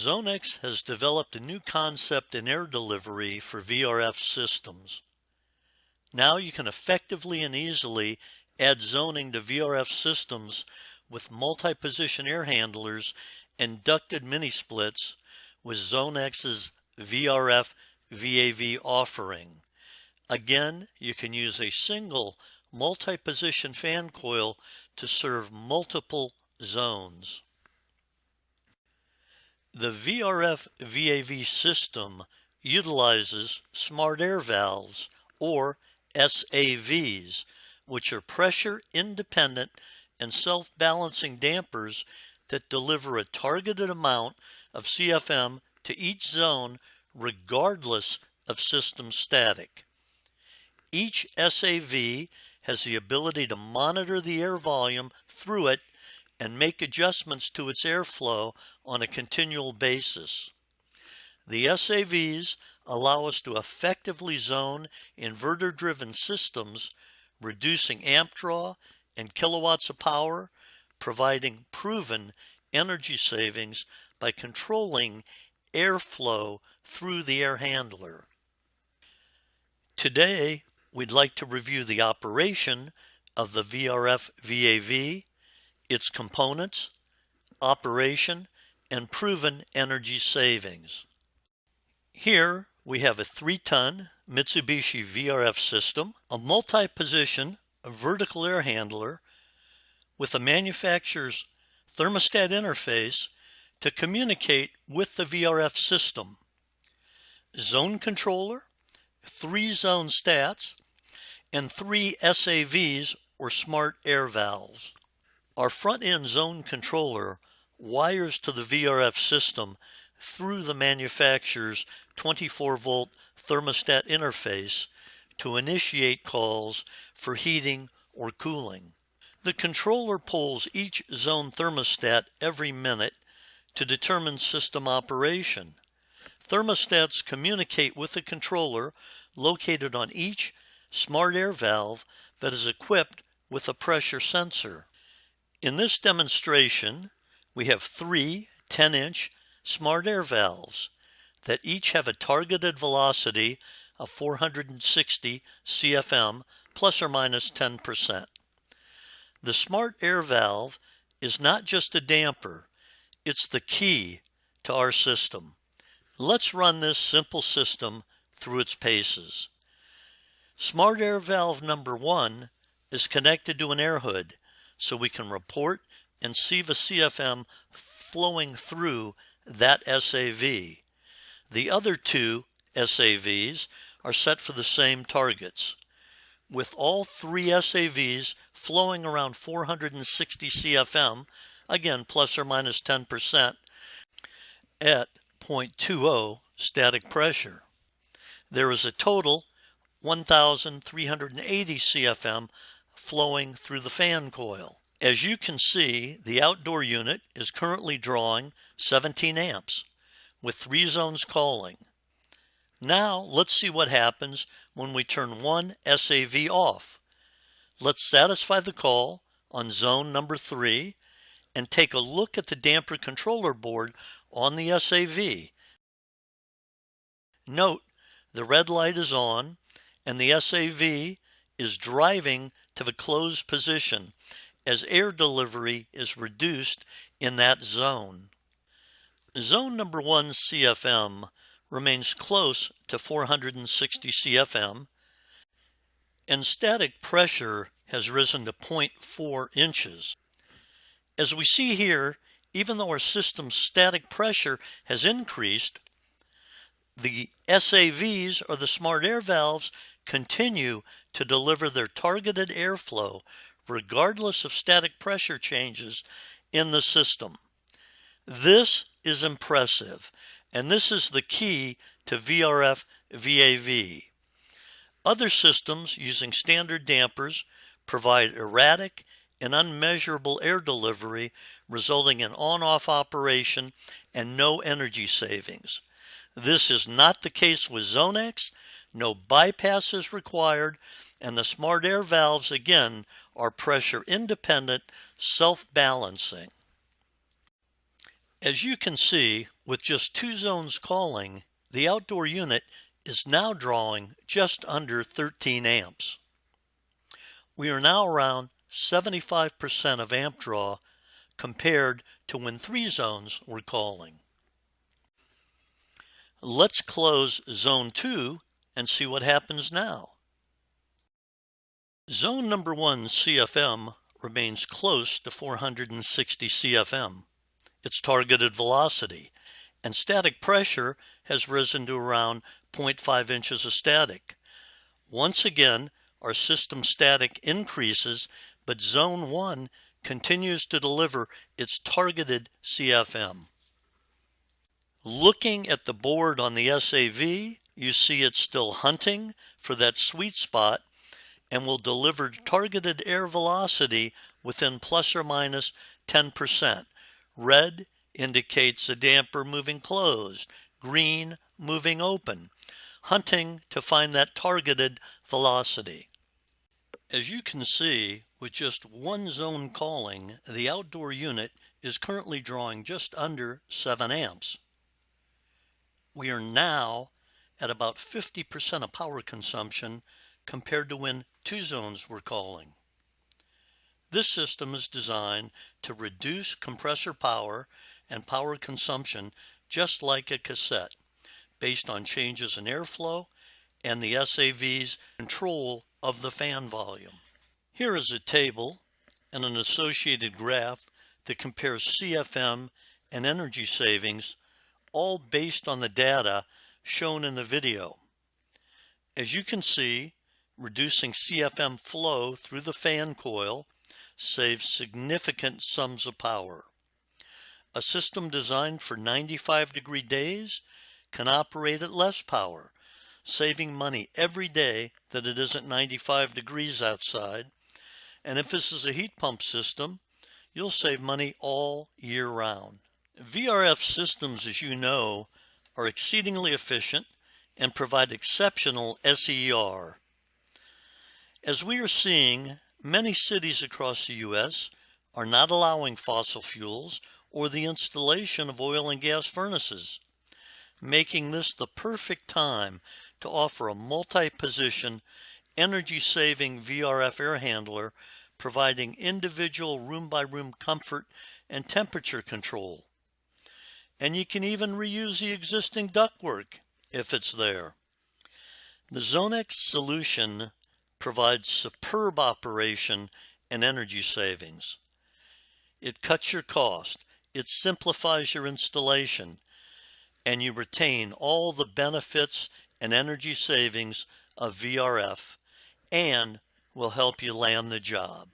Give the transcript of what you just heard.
Zonex has developed a new concept in air delivery for VRF systems. Now you can effectively and easily add zoning to VRF systems with multi-position air handlers and ducted mini-splits with Zonex's VRF-VAV offering. Again, you can use a single multi-position fan coil to serve multiple zones. The VRF-VAV system utilizes smart air valves, or SAVs, which are pressure-independent and self-balancing dampers that deliver a targeted amount of CFM to each zone regardless of system static. Each SAV has the ability to monitor the air volume through it and make adjustments to its airflow on a continual basis. The SAVs allow us to effectively zone inverter-driven systems, reducing amp draw and kilowatts of power, providing proven energy savings by controlling airflow through the air handler. Today, we'd like to review the operation of the VRF-VAV, its components, operation, and proven energy savings. Here we have a 3-ton Mitsubishi VRF system, a multi-position vertical air handler with a manufacturer's thermostat interface to communicate with the VRF system, zone controller, 3 zone stats, and 3 SAVs or smart air valves. Our front-end zone controller wires to the VRF system through the manufacturer's 24-volt thermostat interface to initiate calls for heating or cooling. The controller polls each zone thermostat every minute to determine system operation. Thermostats communicate with the controller located on each smart air valve that is equipped with a pressure sensor. In this demonstration, we have 3 10-inch smart air valves that each have a targeted velocity of 460 CFM plus or minus 10%. The smart air valve is not just a damper, it's the key to our system. Let's run this simple system through its paces. Smart air valve number 1 is connected to an air hood, so we can report and see the CFM flowing through that SAV. The other 2 SAVs are set for the same targets. With all 3 SAVs flowing around 460 CFM, again plus or minus 10%, at 0.20 static pressure. There is a total 1,380 CFM flowing through the fan coil. As you can see, the outdoor unit is currently drawing 17 amps with 3 zones calling. Now let's see what happens when we turn one SAV off. Let's satisfy the call on zone number 3 and take a look at the damper controller board on the SAV. Note the red light is on and the SAV is driving to the closed position as air delivery is reduced in that zone. Zone number 1 CFM remains close to 460 CFM and static pressure has risen to 0.4 inches. As we see here, even though our system's static pressure has increased, the SAVs, or the smart air valves, continue to deliver their targeted airflow regardless of static pressure changes in the system. This is impressive, and this is the key to VRF-VAV. Other systems using standard dampers provide erratic and unmeasurable air delivery, resulting in on-off operation and no energy savings. This is not the case with Zonex. No bypass is required, and the smart air valves, again, are pressure independent, self-balancing. As you can see, With just 2 zones calling, the outdoor unit is now drawing just under 13 amps. We are now around 75% of amp draw compared to when 3 zones were calling. Let's close zone 2 and see what happens now. Zone number 1 CFM remains close to 460 CFM, its targeted velocity, and static pressure has risen to around 0.5 inches of static. Once again, our system static increases, but zone 1 continues to deliver its targeted CFM. Looking at the board on the SAV, you see it's still hunting for that sweet spot and will deliver targeted air velocity within plus or minus 10%. Red indicates a damper moving closed, green moving open, hunting to find that targeted velocity. As you can see, with just 1 zone calling, the outdoor unit is currently drawing just under 7 amps. We are now at about 50% of power consumption compared to when 2 zones were calling. This system is designed to reduce compressor power and power consumption just like a cassette, based on changes in airflow and the SAV's control of the fan volume. Here is a table and an associated graph that compares CFM and energy savings, all based on the data shown in the video. As you can see, reducing CFM flow through the fan coil saves significant sums of power. A system designed for 95-degree days can operate at less power, saving money every day that it isn't 95 degrees outside. And if this is a heat pump system, you'll save money all year round. VRF systems, as you know, are exceedingly efficient and provide exceptional SER. As we are seeing, many cities across the U.S. are not allowing fossil fuels or the installation of oil and gas furnaces, making this the perfect time to offer a multi-position, energy-saving VRF air handler providing individual room-by-room comfort and temperature control. And you can even reuse the existing ductwork if it's there. The Zonex solution provides superb operation and energy savings. It cuts your cost, it simplifies your installation, and you retain all the benefits and energy savings of VRF and will help you land the job.